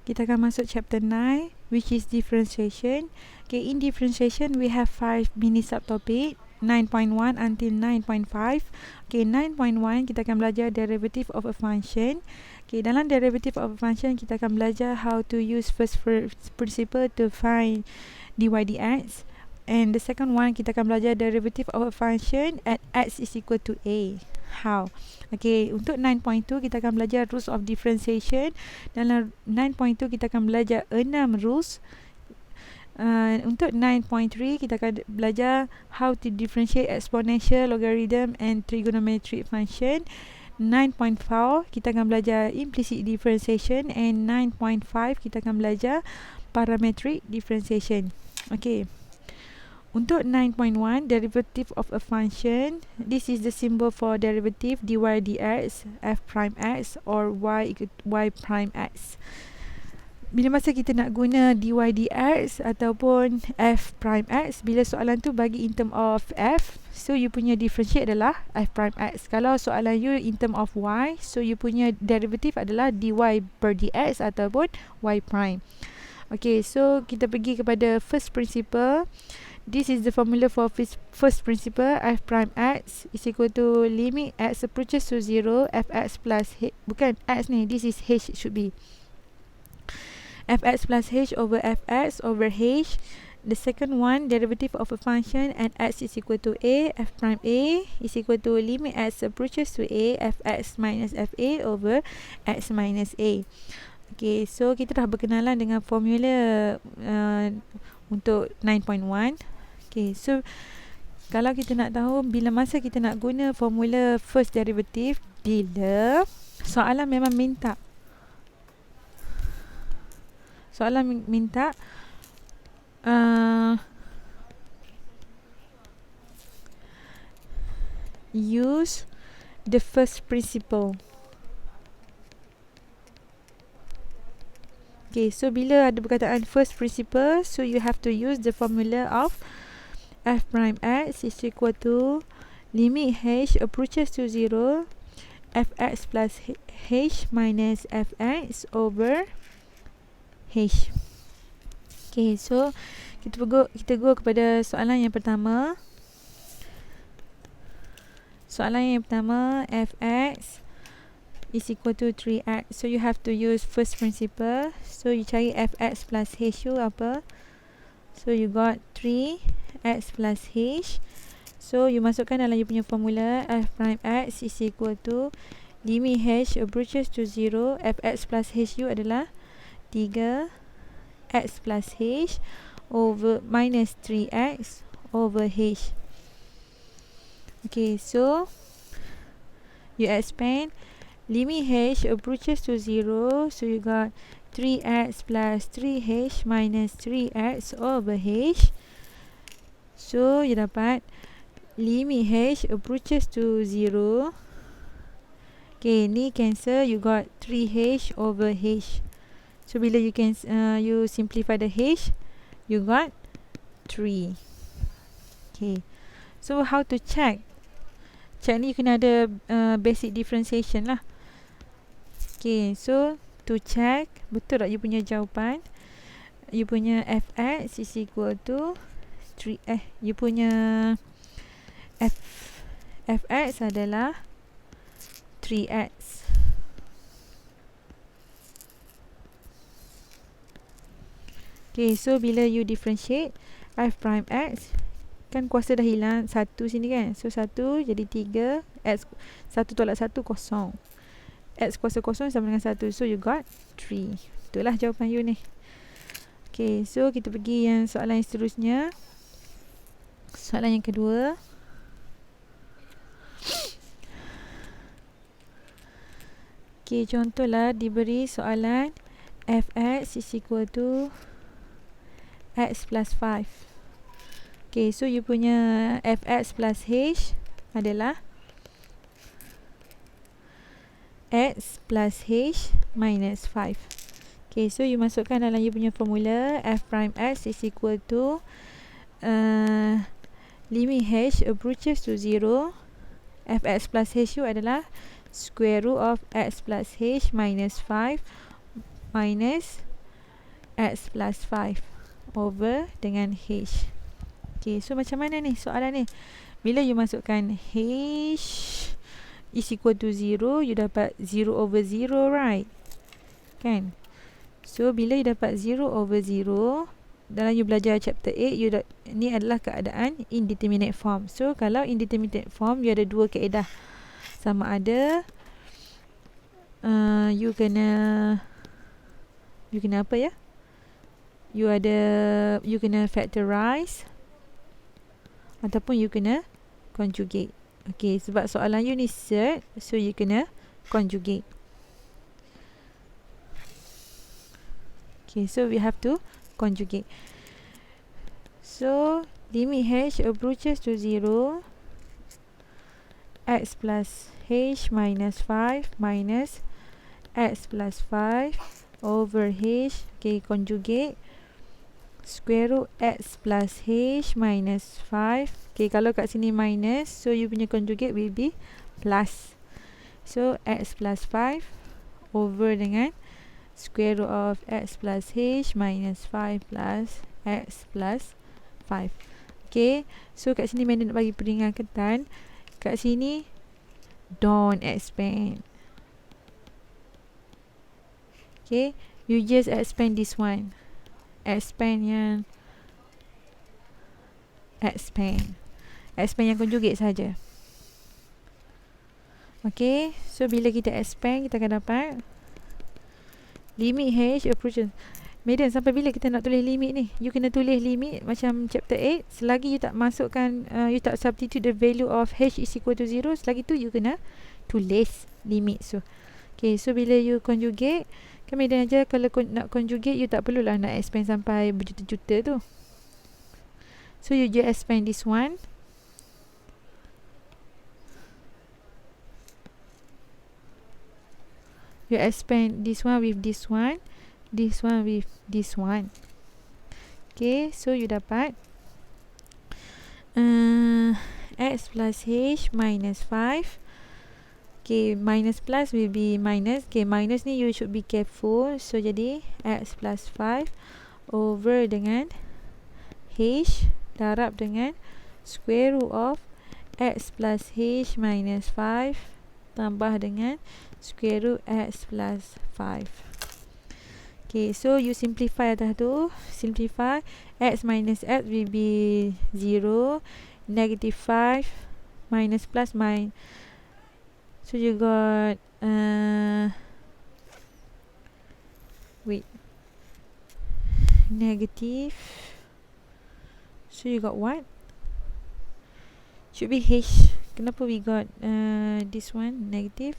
kita akan masuk chapter 9, which is differentiation. Okay, in differentiation, we have 5 mini subtopic, 9.1 until 9.5. Okay, 9.1 kita akan belajar derivative of a function. Okay, dalam derivative of a function, kita akan belajar how to use first principle to find dy dx. And the second one, kita akan belajar derivative of a function at x is equal to a. How? Okay, untuk 9.2 kita akan belajar rules of differentiation. Dalam 9.2 kita akan belajar 6 rules. Untuk 9.3 kita akan belajar how to differentiate exponential, logarithm and trigonometric function. 9.4 kita akan belajar implicit differentiation, and 9.5 kita akan belajar parametric differentiation. Okay. Untuk 9.1, derivative of a function. This is the symbol for derivative dy dx, f prime x or y prime x. Bila masa kita nak guna dy dx ataupun f prime x, bila soalan tu bagi in term of f, so you punya differentiate adalah f prime x. Kalau soalan you in term of y, so you punya derivative adalah dy per dx ataupun y prime. Okay, so kita pergi kepada first principle. This is the formula for first principle. F prime x is equal to limit x approaches to 0, fx plus h. Bukan x ni, this is h, it should be fx plus h over fx over h. The second one, derivative of a function at x is equal to a, f prime a is equal to limit x approaches to a, fx minus fa over x minus a. Okay, so kita dah berkenalan dengan formula untuk 9.1. Okay, so kalau kita nak tahu bila masa kita nak guna formula first derivative, bila soalan memang minta use the first principle. Okay, so bila ada perkataan first principle, so you have to use the formula of f prime x is equal to limit h approaches to 0, fx plus h minus fx over h. Okay, so kita go kepada soalan yang pertama. Soalan yang pertama, fx is equal to 3x. So you have to use first principle. So you cari fx plus h you apa? So you got 3x plus h. So you masukkan dalam you punya formula, f prime x is equal to limit h approaches to 0, fx plus h you adalah 3x plus h over minus 3x over h. Okay, so you expand limit h approaches to 0, so you got 3x plus 3h minus 3x over h. So you dapat limit h approaches to 0. Okay, ni cancel, you got 3h over h. So bila you simplify the h, you got 3. Okay, so how to check? Check ni kena ada basic differentiation lah. Okay, so to check betul tak you punya jawapan, you punya fx is equal to 3, you punya fx adalah 3x. Okay, so bila you differentiate f prime x, kan kuasa dah hilang 1 sini kan, so 1 jadi 3, x 1 tolak 1 kosong, x kuasa kosong sama dengan 1, so you got 3. Itulah jawapan you ni. Okay, so kita pergi yang soalan yang seterusnya. Soalan yang kedua. Okay, contohlah diberi soalan fx is equal to x plus 5. Okay, so you punya fx plus h adalah x plus h minus 5. Okay, so you masukkan dalam you punya formula, f prime x is equal to limit h approaches to 0, fx plus h you adalah square root of x plus h minus 5 minus x plus 5 over dengan h. Okay, so macam mana ni soalan ni? Bila you masukkan h is equal to 0, you dapat 0 over 0, right? Kan? So, bila you dapat 0 over 0, dalam you belajar chapter 8, ni adalah keadaan indeterminate form. So, kalau indeterminate form, you ada dua kaedah. Sama ada you kena apa ya? You kena factorize ataupun you kena conjugate. Okay, sebab soalan you ni set, so you kena conjugate. Okay, so we have to conjugate. So, limit h approaches to 0, x plus h minus 5 minus x plus 5 over h. Okay, conjugate square root x plus h minus 5. Okay, kalau kat sini minus, so you punya conjugate will be plus. So, x plus 5 over dengan square root of x plus h minus 5 plus x plus 5. Okay, so kat sini Madam nak bagi peringatan. Kat sini don't expand. Okay, you just expand this one. Expand yang yang conjugate saja. Okay, so bila kita expand, kita akan dapat limit h approaches. Madam, sampai bila kita nak tulis limit ni? You kena tulis limit macam chapter 8. Selagi you tak masukkan, you tak substitute the value of h is equal to 0, selagi tu you kena tulis limit. So, okay, so bila you conjugate, kan Madam aja kalau nak conjugate, you tak perlulah nak expand sampai berjuta-juta tu. So, you just expand this one. You expand this one with this one, this one with this one. Okay, so you dapat x plus h minus 5. Okay, minus plus will be minus. Okay, minus ni you should be careful. So, jadi x plus 5 over dengan h darab dengan square root of x plus h minus 5 tambah dengan square root x plus 5. Okay, so you simplify atas tu. Simplify. X minus x will be 0. Negative 5 minus plus minus. So you got negative. So you got what? Should be h. Kenapa we got this one negative,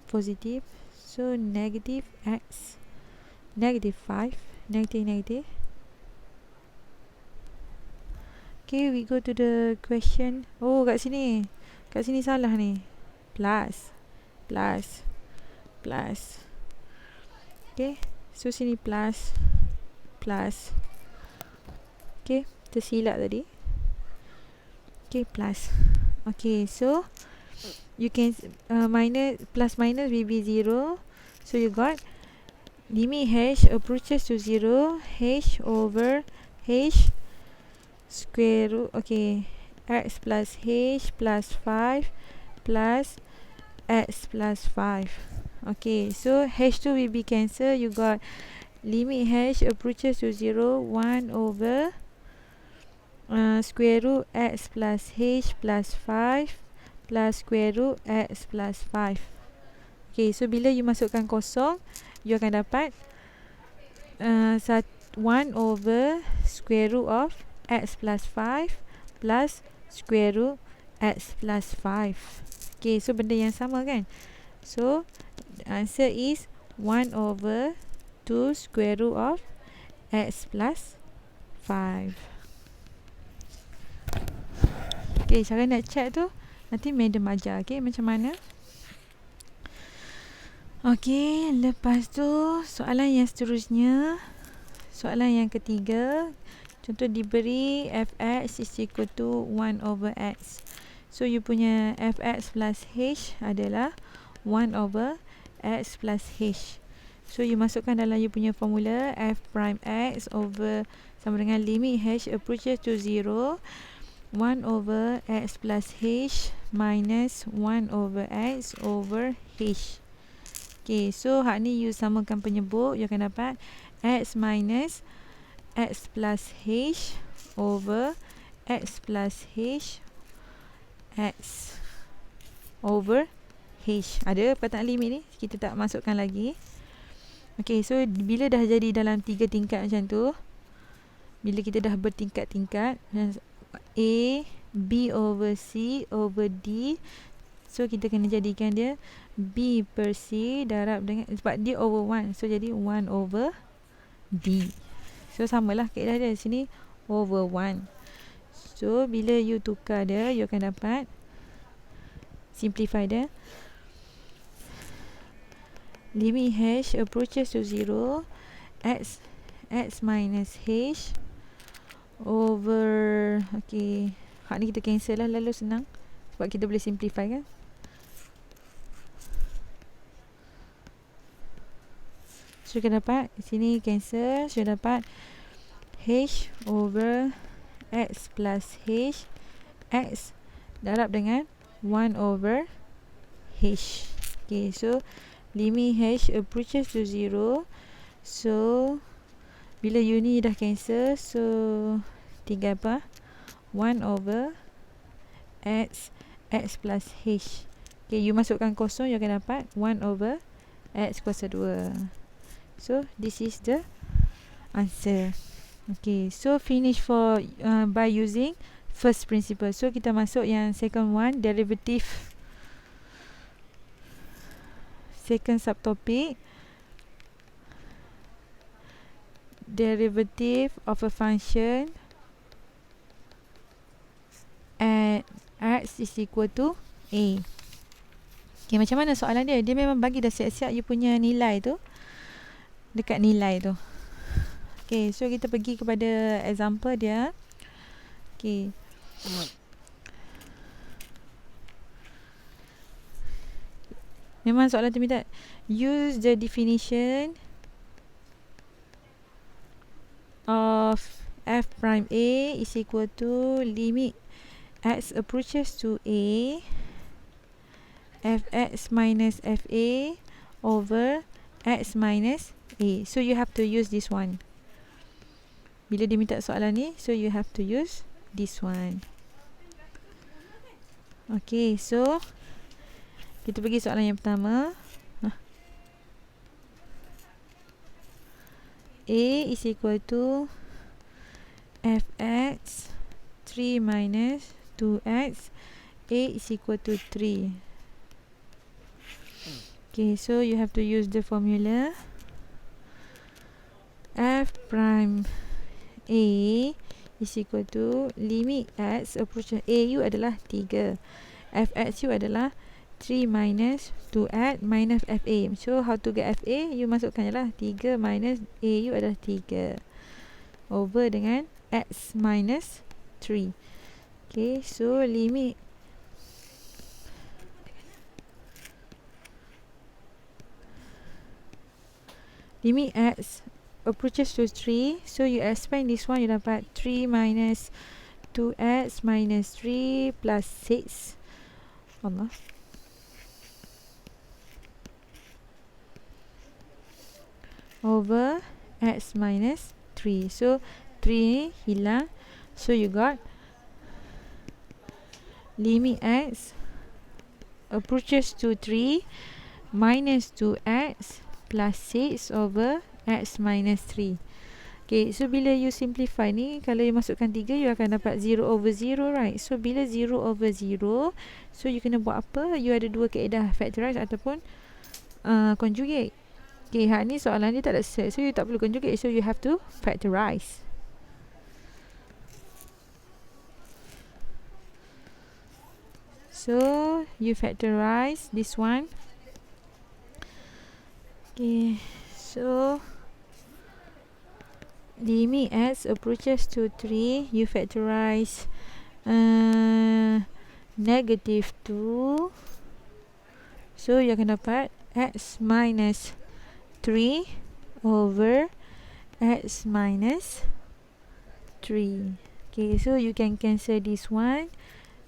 positive? So negative x, negative 5, negative. Okay, we go to the question. Oh, kat sini salah ni. Plus. Okay, so sini plus. Okay, tersilap tadi. Okay, plus. Okay, so you can plus minus will be 0. So you got limit h approaches to 0, h over h square root, okay, x plus h plus 5 plus x plus 5. Okay, so h2 will be cancelled. You got limit h approaches to 0, 1 over square root x plus h plus 5 plus square root x plus 5. Okay, so bila you masukkan kosong, you akan dapat 1 over square root of x plus 5 plus square root x plus 5. Okay, so benda yang sama kan? So, the answer is 1 over 2 square root of x plus 5. Okay, cara nak check tu nanti Madam ajar, okay, macam mana. Okay, lepas tu soalan yang seterusnya, soalan yang ketiga. Contoh diberi fx is equal to 1 over x. So, you punya fx plus h adalah 1 over x plus h. So you masukkan dalam you punya formula f prime x over sama dengan limit h approaches to 0 1 over x plus h minus 1 over x over h. Okay, so hak ni you samakan penyebut, you akan dapat x minus x plus h over x plus h x over h. Ada perkataan limit ni, kita tak masukkan lagi. Okay, so bila dah jadi dalam 3 tingkat macam tu, bila kita dah bertingkat-tingkat, A, B over C over D, so kita kena jadikan dia B per C darab dengan, sebab dia over 1, so jadi 1 over D. So samalah kaedah dia sini, over 1. So bila you tukar dia, you akan dapat simplify dia, limit h approaches to 0 x minus h over, okay, hak ni kita cancel lah, lalu senang sebab kita boleh simplify kan. So kita dapat sini cancel, so dapat h over x plus h x darab dengan 1 over h. Okay, so limit h approaches to 0, so bila u ni dah cancel, so tinggal apa, 1 over x plus h. Okay, you masukkan kosong, you akan dapat 1 over x kuasa 2. So this is the answer. Okay, so finish for by using first principle. So kita masuk yang second one, derivative, second subtopic, derivative of a function at x is equal to a. Okay, macam mana soalan dia? Dia memang bagi dah siap-siap you punya nilai tu dekat nilai tu. Okay, so kita pergi kepada example dia. Okay, memang soalan tu minta use the definition of f prime a is equal to limit x approaches to a fx minus fa over x minus a. So you have to use this one. Bila dia minta soalan ni, so you have to use this one. Okay, so kita pergi soalan yang pertama. A is equal to fx 3 minus 2x. A is equal to 3. Okay, so you have to use the formula f prime a is equal to limit x approach a u adalah 3, fx u adalah 3 minus 2x minus fa. So how to get fa? You masukkan je lah 3 minus a u adalah 3 over dengan x minus 3. Okay, so limit x approaches to 3, so you expand this one, you dapat 3 minus 2x minus 3 plus 6 Allah over x minus 3. So 3 hilang, so you got limit x approaches to 3 minus 2x plus 6 over x minus 3. Okay, so bila you simplify ni, kalau you masukkan 3, you akan dapat 0 over 0, right? So bila 0 over 0, so you kena buat apa? You ada dua kaedah, factorize ataupun conjugate. Okay, hak ni soalan dia tak ada set, so you tak perlu conjugate, so you have to factorize. So you factorize this one. Okay, so limit x approaches to 3, you factorize negative 2, so you akan dapat x minus 3 over x minus 3. Okay, so you can cancel this one.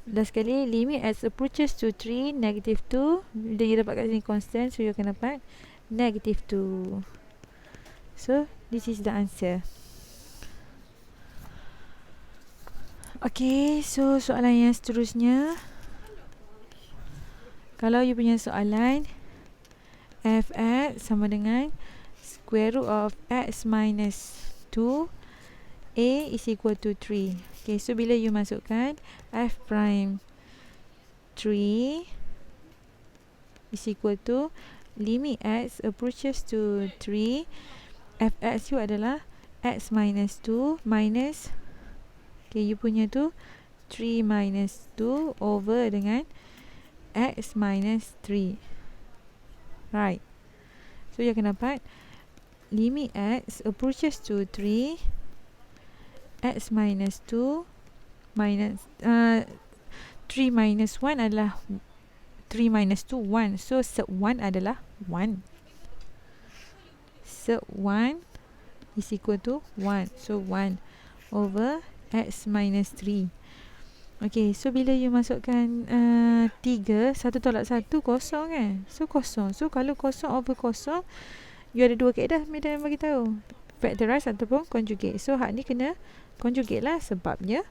Last sekali, limit x approaches to 3, negative 2. Dia you dapat kat sini constant, so you akan dapat negative 2. So, this is the answer. Okay, so soalan yang seterusnya. Kalau you punya soalan fx sama dengan square root of x minus 2, a is equal to 3. Okay, so bila you masukkan f prime 3 is equal to limit x approaches to 3, fx you adalah x minus 2 minus, okay, you punya tu 3 minus 2 over dengan x minus 3. Right. So you akan dapat limit x approaches to 3, x minus 2 minus 3 minus 1 adalah 3 minus 2 1. So sub 1 adalah 1. Sub 1 is equal to 1. So 1 over x minus 3. Okay, so bila you masukkan 3, 1 tolak 1 kosong kan. So kosong. So kalau kosong over kosong, you ada dua kaedah Medan bagi tahu. Factorize ataupun conjugate. So hak ni kena conjugate lah sebabnya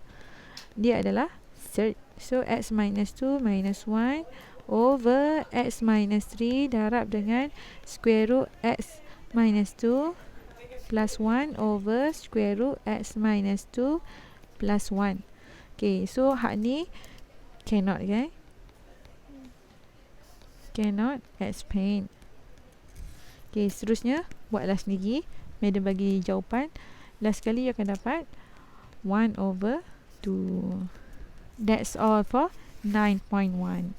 dia adalah surd. So x minus 2 minus 1 over x minus 3 darab dengan square root x minus 2 plus 1 over square root x minus 2 plus 1. Okay, so hak ni cannot kan? Cannot expand. Okay, seterusnya buatlah sendiri. Madam bagi jawapan. Last kali you akan dapat 1 over 2. That's all for 9.1.